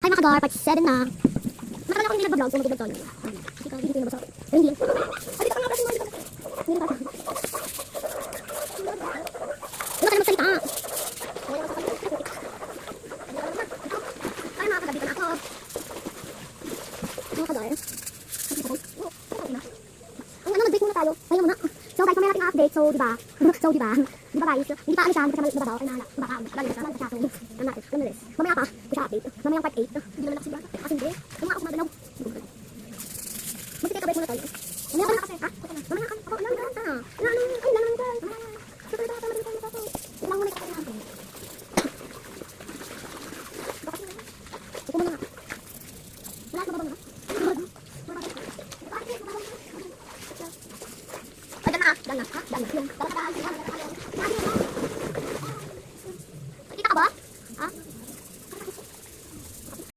Ay mga kadar, part 7 na. Matagal ako hindi nagbablog, so mag-vlog tayo. Kasi hindi ko yung nabasa. Pero hindi. Ay, dito ka nga kasi mga dito. Hindi na tayo. Wala ka na magsalita. Ay mga kadar, dito na ako. Mga kadar. Ang ano, nag-break muna tayo. Ayaw muna. So guys, mamaya natin update. So diba? Diba guys? Hindi pa ano siya, hindi pa siya mababaw. Ay nahala. Baka, lalo siya. Mamaya pa, siya update. Mamaya part 8. Hindi naman ako sigurado.